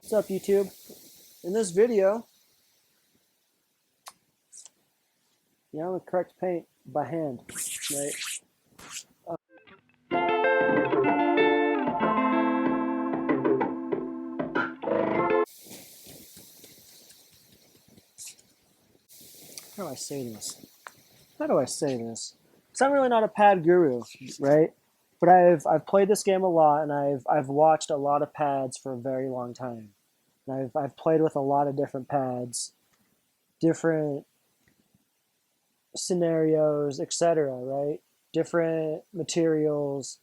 What's up, YouTube? In this video, I'm gonna correct paint by hand, right? How do I say this? Because I'm really not a pad guru, right? But I've played this game a lot, and I've watched a lot of pads for a very long time. And I've played with a lot of different pads, different scenarios, etc. Right? Different materials.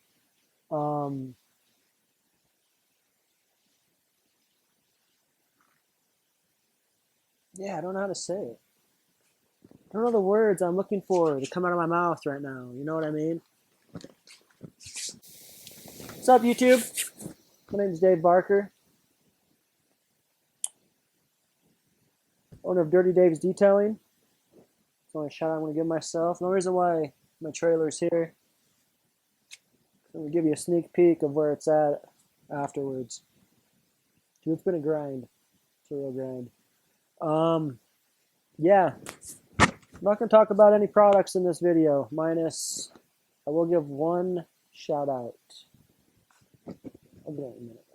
Yeah, I don't know how to say it. I don't know the words I'm looking for to come out of my mouth right now. You know what I mean? What's up, YouTube? My name is Dave Barker, owner of Dirty Dave's Detailing. That's the only shout out I'm going to give myself. No reason why my trailer's here. I'm going to give you a sneak peek of where it's at afterwards. Dude, it's been a grind. It's a real grind. Yeah. I'm not going to talk about any products in this video, minus I will give one shout out. I'll do that in a minute.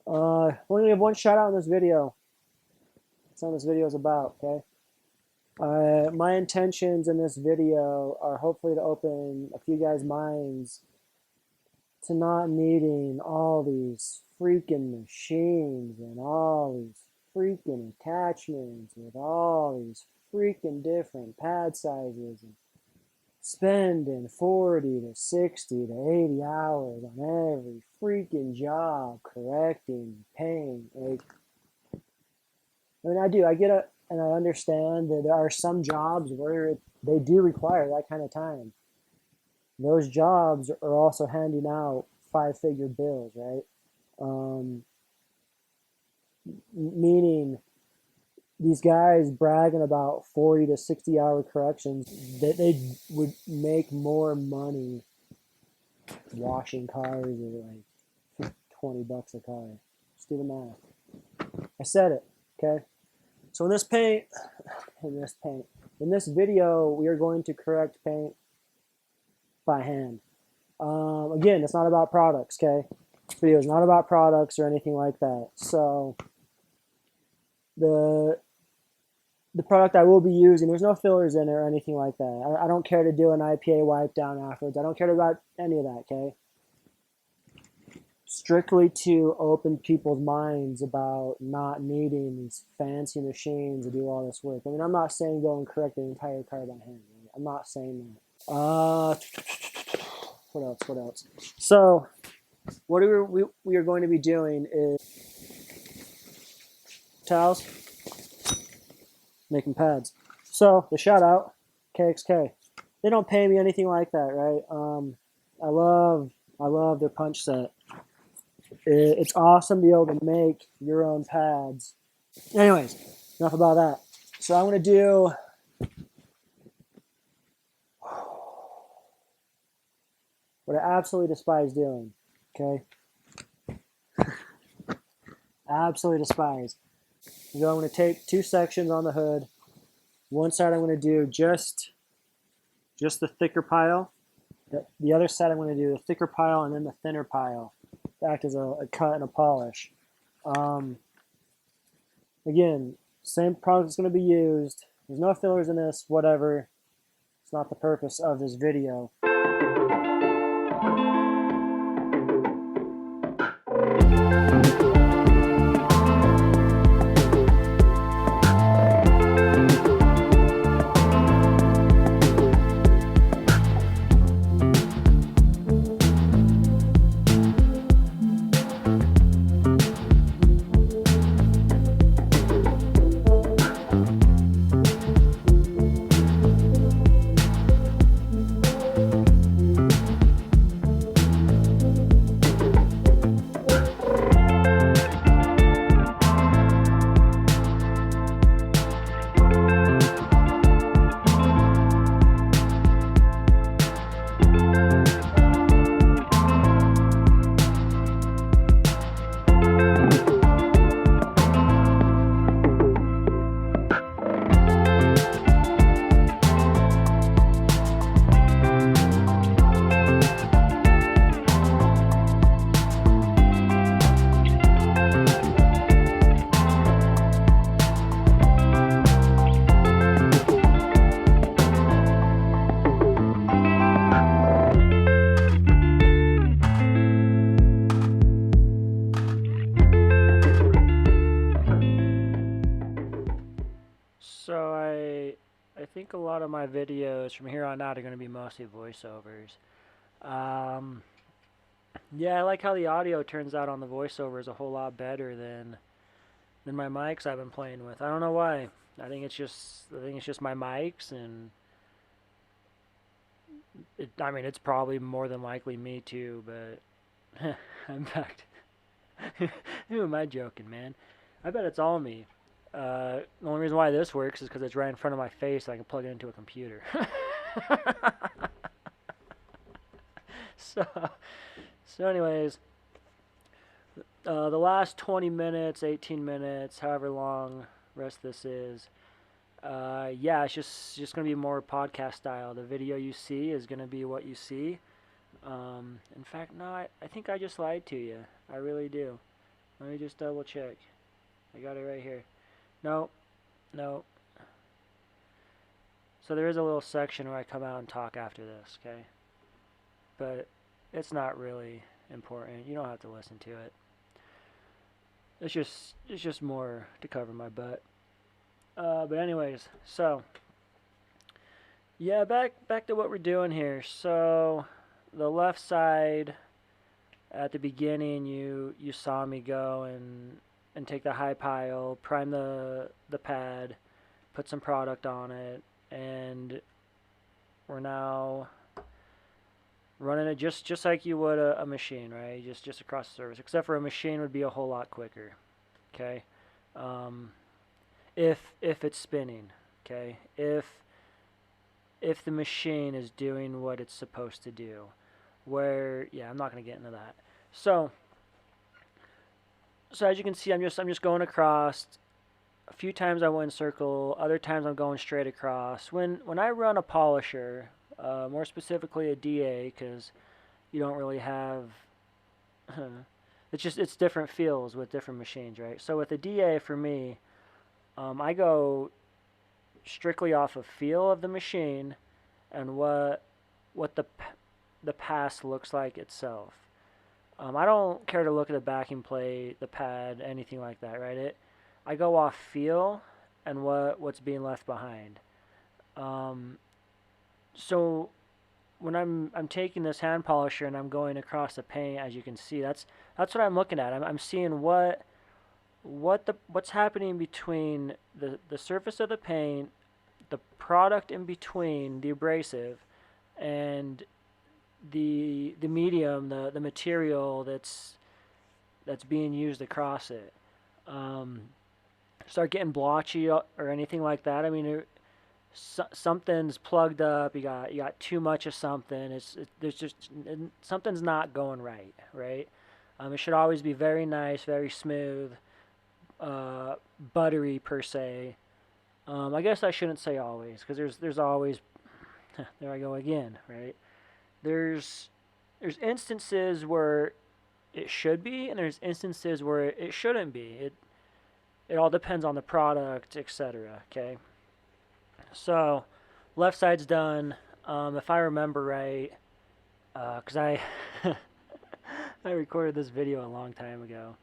I'm going to give one shout out in this video. That's what this video is about, okay? My intentions in this video are hopefully to open a few guys' minds to not needing all these freaking machines and all these freaking attachments with all these freaking different pad sizes and spending 40 to 60 to 80 hours on every freaking job correcting paint. Like, I mean, I get it, and I understand that there are some jobs where they do require that kind of time. Those jobs are also handing out 5-figure bills, right? Meaning these guys bragging about 40 to 60 hour corrections, that they would make more money washing cars at like $20 a car. Just do the math. I said it, okay? So in this video, we are going to correct paint by hand. Again, it's not about products, okay? This video is not about products or anything like that. So the product I will be using, there's no fillers in it or anything like that. I don't care to do an IPA wipe down afterwards. I don't care about any of that, okay? Strictly to open people's minds about not needing these fancy machines to do all this work. I mean, I'm not saying go and correct the entire car by hand. Right? I'm not saying that. What else? So, what we are going to be doing is towels, making pads. So, the shout out, KXK. They don't pay me anything like that, right? I love their punch set. It's awesome to be able to make your own pads. Anyways, enough about that. So I'm going to do what I absolutely despise doing, okay? Absolutely despise. I'm going to take 2 sections on the hood. One side I'm going to do just the thicker pile. The other side I'm going to do the thicker pile and then the thinner pile. Act as a cut and a polish. Again, same product is going to be used. There's no fillers in this, whatever. It's not the purpose of this video. So I think a lot of my videos from here on out are going to be mostly voiceovers. Um, yeah, I like how the audio turns out on the voiceovers a whole lot better than my mics I've been playing with. I don't know why. I think it's just my mics, and I mean it's probably more than likely me too. But in fact, who am I joking, man? I bet it's all me. The only reason why this works is because it's right in front of my face, so I can plug it into a computer. so, so, anyways, the last 20 minutes, 18 minutes, however long rest this is, yeah, it's just gonna be more podcast style. The video you see is gonna be what you see. In fact, no, I think I just lied to you. I really do. Let me just double check. I got it right here. No, no. So there is a little section where I come out and talk after this, okay? But it's not really important. You don't have to listen to it. It's just more to cover my butt. But anyways, so yeah, back to what we're doing here. So the left side at the beginning, you saw me go and take the high pile, prime the pad, put some product on it, and we're now running it just like you would a machine, right? Just across the surface. Except for a machine would be a whole lot quicker. Okay, um, if it's spinning. Okay, if the machine is doing what it's supposed to do. Where yeah, I'm not gonna get into that. So so as you can see, I'm just going across. A few times I went in circle. Other times I'm going straight across. When I run a polisher, more specifically a DA, because you don't really have it's different feels with different machines, right? So with the DA for me, I go strictly off of feel of the machine and what the pass looks like itself. I don't care to look at the backing plate, the pad, anything like that, right? I go off feel and what's being left behind. Um, so when I'm taking this hand polisher and I'm going across the paint, as you can see, that's what I'm looking at. I'm seeing what's happening between the surface of the paint, the product in between, the abrasive, and the medium, the material that's being used across it. Um, Start getting blotchy or anything like that. I mean, something's plugged up. You got too much of something. There's just something's not going right, right? It should always be very nice, very smooth, buttery per se. I guess I shouldn't say always, because there's always there I go again, right? There's there's instances where it should be, and there's instances where it shouldn't be. It all depends on the product, etc. Okay, so left side's done. If I remember right, because I I recorded this video a long time ago,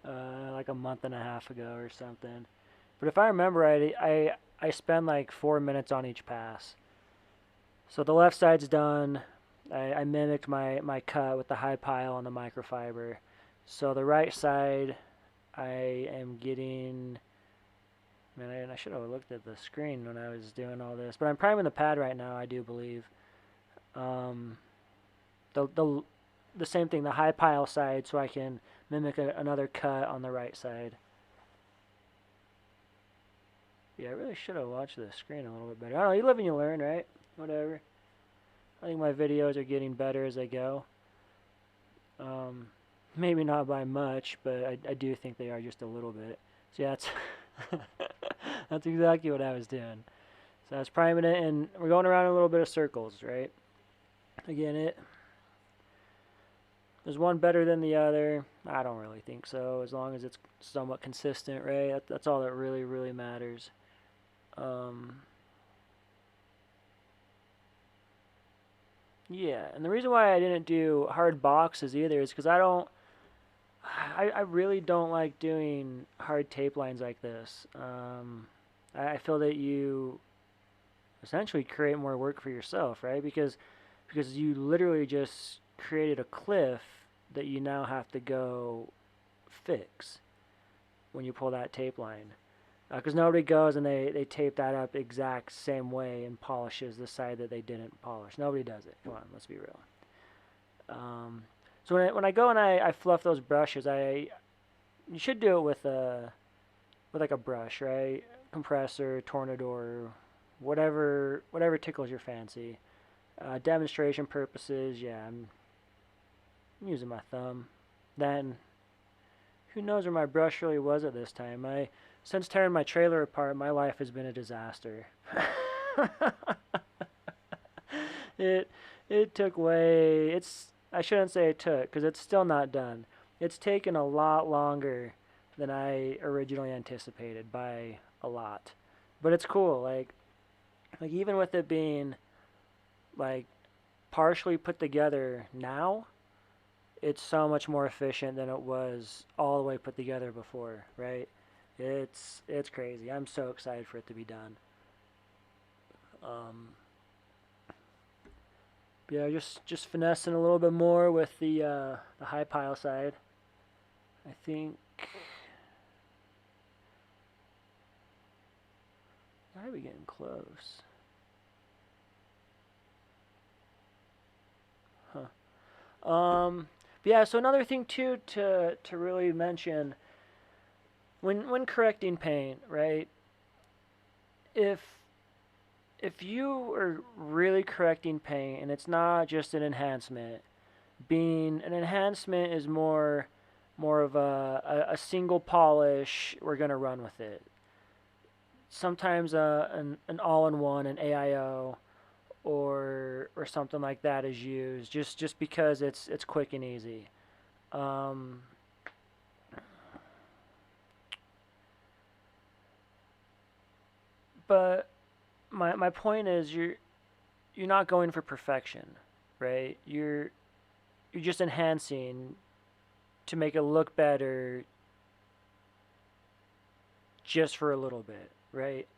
like a month and a half ago or something. But if I remember right, I spend like 4 minutes on each pass. So the left side's done. I mimicked my cut with the high pile and the microfiber. So the right side, I am getting. Man, I should have looked at the screen when I was doing all this. But I'm priming the pad right now, I do believe. Um, the same thing, the high pile side, so I can mimic another cut on the right side. Yeah, I really should have watched the screen a little bit better. I don't know, you live and you learn, right? Whatever. I think my videos are getting better as I go. Um, maybe not by much, but I do think they are just a little bit. So yeah, that's that's exactly what I was doing. So I was priming it, and we're going around in a little bit of circles, right? Again, there's one better than the other. I don't really think so, as long as it's somewhat consistent, right? That's all that really matters. Um, yeah, and the reason why I didn't do hard boxes either is because I really don't like doing hard tape lines like this. I feel that you essentially create more work for yourself, right? Because you literally just created a cliff that you now have to go fix when you pull that tape line. Because nobody goes and they tape that up exact same way and polishes the side that they didn't polish. Nobody does it. Come on, let's be real. So when I go and I fluff those brushes, you should do it with like a brush, right? Compressor, Tornador, whatever tickles your fancy. Demonstration purposes, yeah, I'm using my thumb. Then who knows where my brush really was at this time? Since tearing my trailer apart, my life has been a disaster. it it took way. I shouldn't say it took because it's still not done. It's taken a lot longer than I originally anticipated by a lot. But it's cool. Like even with it being like partially put together now, it's so much more efficient than it was all the way put together before, right? It's crazy. I'm so excited for it to be done. Um, yeah, just finessing a little bit more with the high pile side. I think I might be getting close. Huh. But yeah. So another thing too to really mention when correcting paint, right? If if you are really correcting paint and it's not just an enhancement, being an enhancement is more of a single polish. We're gonna run with it. Sometimes an all-in-one, an AIO, or something like that is used just because it's quick and easy. Um, but my point is you're not going for perfection, right? You're just enhancing to make it look better just for a little bit, right?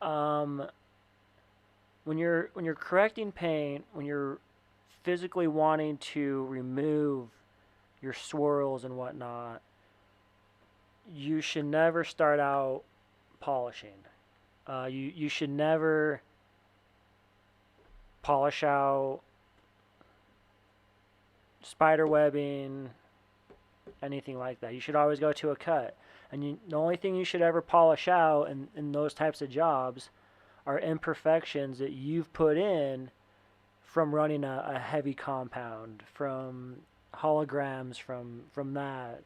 Um, when you're correcting paint, when you're physically wanting to remove your swirls and whatnot, you should never start out polishing. You should never polish out spider webbing, anything like that. You should always go to a cut. And the only thing you should ever polish out in those types of jobs are imperfections that you've put in from running a heavy compound, from holograms, from that.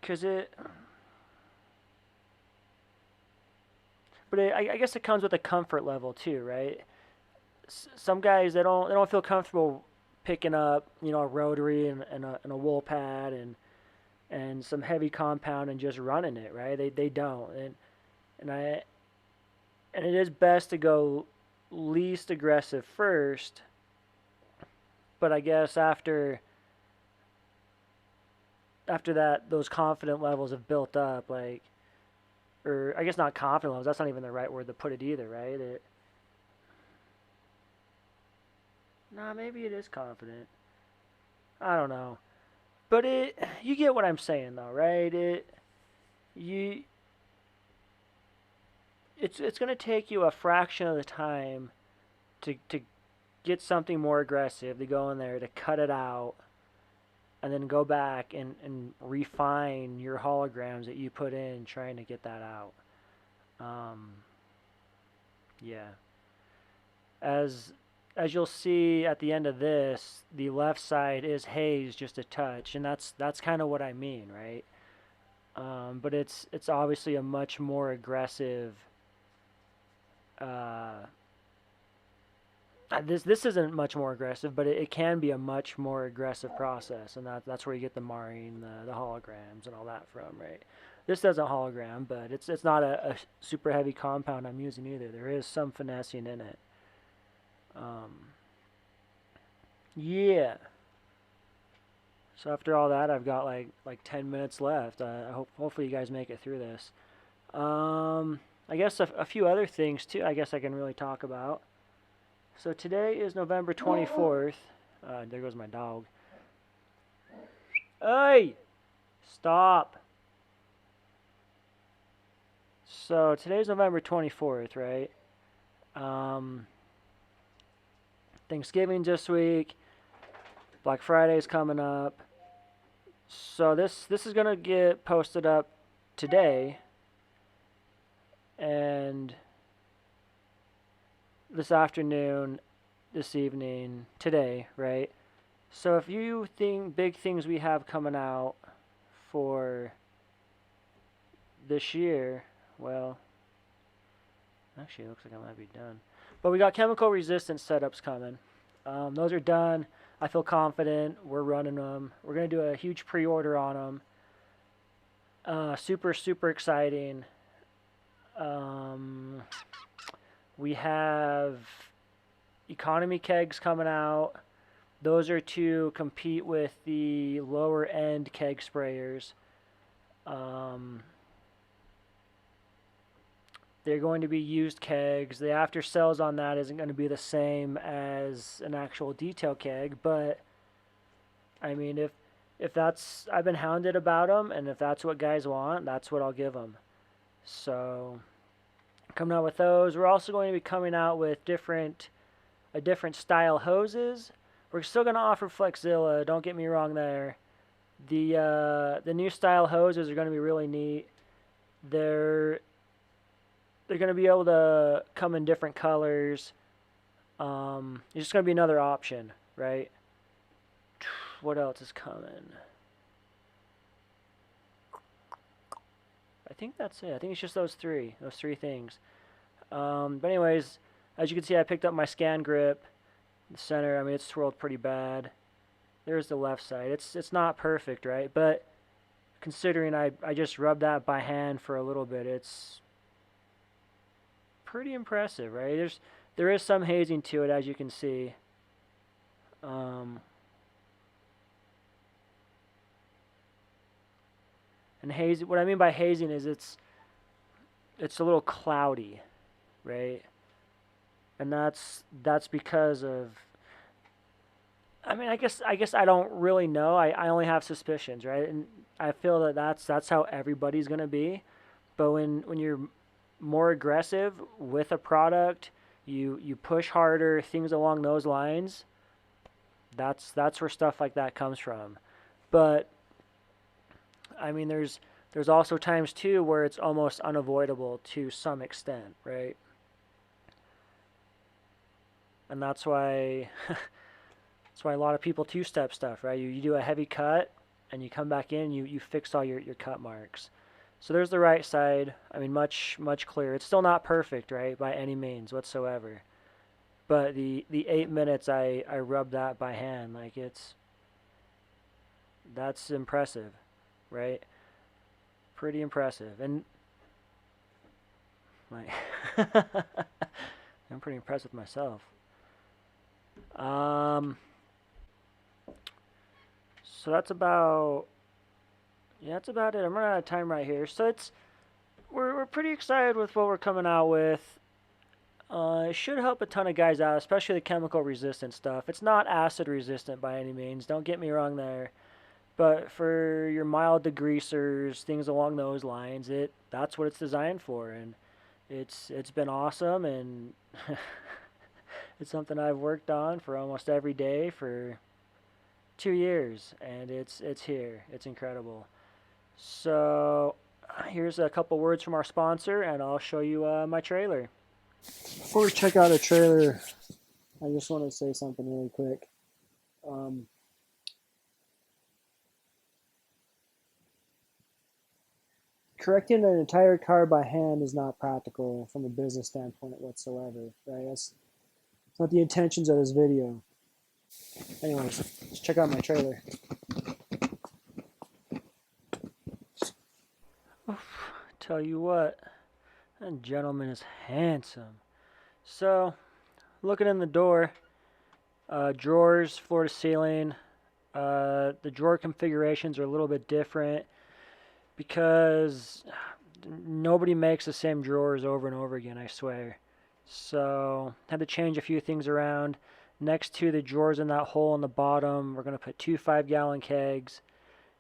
Because I guess it comes with a comfort level too, right? Some guys they don't feel comfortable picking up a rotary and a wool pad and some heavy compound and just running it, right? They don't, and I and it is best to go least aggressive first, but I guess after that those confident levels have built up, like, or I guess not confident levels. That's not even the right word to put it either, right? Nah, maybe it is confident. I don't know, but you get what I'm saying though, right? You it's gonna take you a fraction of the time to get something more aggressive, to go in there to cut it out and then go back and refine your holograms that you put in trying to get that out. Um, yeah. As as you'll see at the end of this, the left side is hazed just a touch, and that's kind of what I mean, right? But it's obviously a much more aggressive. Uh, this isn't much more aggressive, but it can be a much more aggressive process, and that's where you get the marring, the holograms, and all that from, right? This doesn't hologram, but it's not a super heavy compound I'm using either. There is some finessing in it. Um, yeah. So after all that, I've got like 10 minutes left. Hopefully you guys make it through this. I guess a few other things too. I guess I can really talk about. So today is November 24th. There goes my dog. Hey, stop. So today's November 24th, right? Thanksgiving this week. Black Friday's coming up. So this is gonna get posted up today, and this afternoon, this evening, today, right? So if you think big things we have coming out for this year, well, actually it looks like I might be done. But we got chemical resistance setups coming. Those are done. I feel confident. We're running them. We're going to do a huge pre-order on them. Super, super exciting. We have economy kegs coming out. Those are to compete with the lower end keg sprayers. They're going to be used kegs. The after sales on that isn't going to be the same as an actual detail keg, but I mean, if that's, I've been hounded about them, and if that's what guys want, that's what I'll give them. So coming out with those. We're also going to be coming out with a different style hoses. We're still going to offer Flexzilla. Don't get me wrong there. The new style hoses are going to be really neat. They're going to be able to come in different colors. It's just going to be another option, right? What else is coming? I think that's it. I think it's just those three things. But anyways, as you can see, I picked up my scan grip. The center, I mean, it's swirled pretty bad. There's the left side. It's not perfect, right? But considering I just rubbed that by hand for a little bit, it's pretty impressive, right? There is some hazing to it, as you can see. And hazing, what I mean by hazing is it's a little cloudy, right? And that's because of, I mean, I guess I don't really know. I only have suspicions, right? And I feel that that's how everybody's gonna be. But when you're more aggressive with a product, you push harder, things along those lines. That's where stuff like that comes from. But I mean, there's also times too where it's almost unavoidable to some extent, right? And that's why that's why a lot of people two-step stuff, right? You do a heavy cut and you come back in, you fix all your cut marks. So there's the right side. I mean, much clearer. It's still not perfect, right, by any means whatsoever. But the 8 minutes I rubbed that by hand, like that's impressive, right? Pretty impressive. And like I'm pretty impressed with myself. So that's about that's about it. I'm running out of time right here. So we're pretty excited with what we're coming out with. It should help a ton of guys out, especially the chemical resistant stuff. It's not acid resistant by any means. Don't get me wrong there. But for your mild degreasers, things along those lines, that's what it's designed for, and it's been awesome, and it's something I've worked on for almost every day for 2 years, and it's here. It's incredible. So here's a couple words from our sponsor, and I'll show you my trailer. Before we check out a trailer, I just want to say something really quick. Correcting an entire car by hand is not practical from a business standpoint whatsoever, right? That's not the intentions of this video. Anyways, let's check out my trailer. Oof, tell you what, that gentleman is handsome. So, looking in the door, drawers, floor to ceiling, The drawer configurations are a little bit different because nobody makes the same drawers over and over again, I swear. So, had to change a few things around. Next to the drawers in that hole in the bottom, we're going to put two 5-gallon kegs.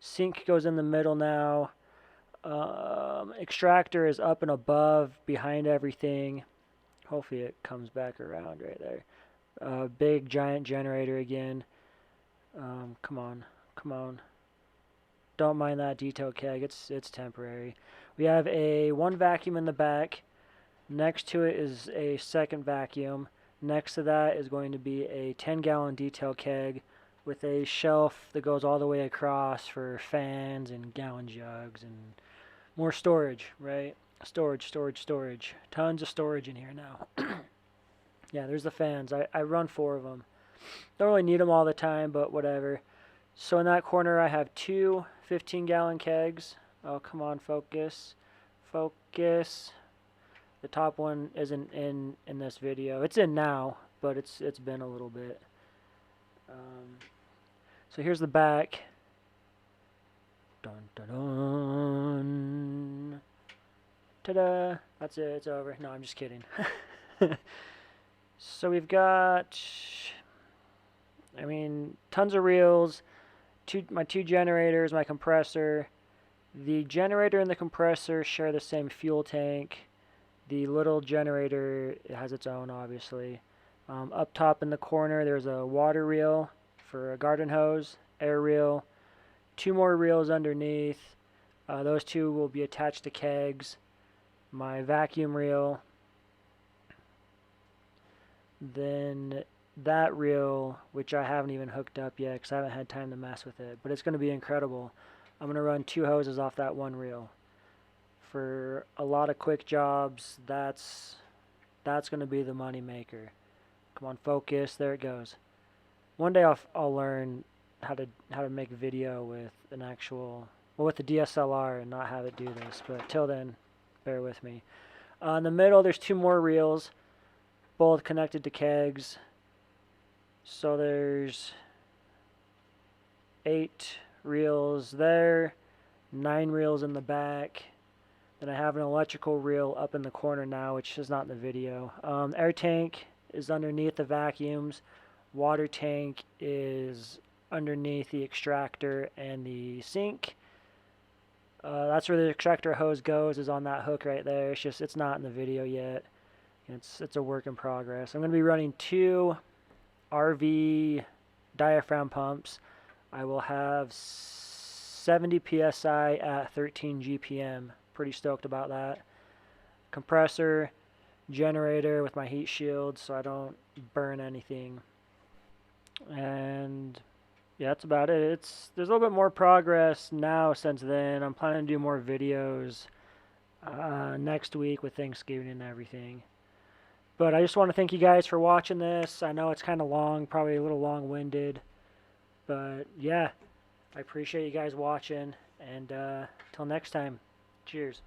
Sink goes in the middle now. Extractor is up and above behind everything. Hopefully it comes back around right there. Big giant generator again. Come on, come on. Don't mind that detail keg. It's temporary. We have one vacuum in the back. Next to it is a second vacuum. Next to that is going to be a 10-gallon detail keg with a shelf that goes all the way across for fans and gallon jugs and more storage, right? Storage, storage, storage. Tons of storage in here now. Yeah, there's the fans. I run 4 of them. Don't really need them all the time, but whatever. So in that corner I have two 15-gallon kegs. Oh, come on, focus. Focus. The top one isn't in this video. It's in now, but it's been a little bit. So here's the back. Dun dun dun. Ta-da! That's it. It's over. No, I'm just kidding. So we've got, I mean, tons of reels. My two generators, my compressor. The generator and the compressor share the same fuel tank. The little generator has its own, obviously. Up top in the corner, there's a water reel for a garden hose, air reel, 2 more reels underneath. Those 2 will be attached to kegs. My vacuum reel. Then that reel, which I haven't even hooked up yet because I haven't had time to mess with it, but it's going to be incredible. I'm going to run 2 hoses off that one reel. For a lot of quick jobs, that's going to be the money maker. Come on, focus. There it goes. One day I'll learn how to make video with an actual, well, with the DSLR and not have it do this. But till then, bear with me. In the middle, there's 2 more reels, both connected to kegs. So there's 8 reels there, 9 reels in the back. Then I have an electrical reel up in the corner now, which is not in the video. Air tank is underneath the vacuums. Water tank is underneath the extractor and the sink. That's where the extractor hose goes, is on that hook right there. It's not in the video yet. It's a work in progress. I'm going to be running 2 RV diaphragm pumps. I will have 70 psi at 13 GPM. Pretty stoked about that. Compressor, generator with my heat shield so I don't burn anything. And yeah, that's about it. There's a little bit more progress now since then. I'm planning to do more videos next week with Thanksgiving and everything. But I just want to thank you guys for watching this. I know it's kind of long, probably a little long-winded. But yeah, I appreciate you guys watching. And till next time, cheers.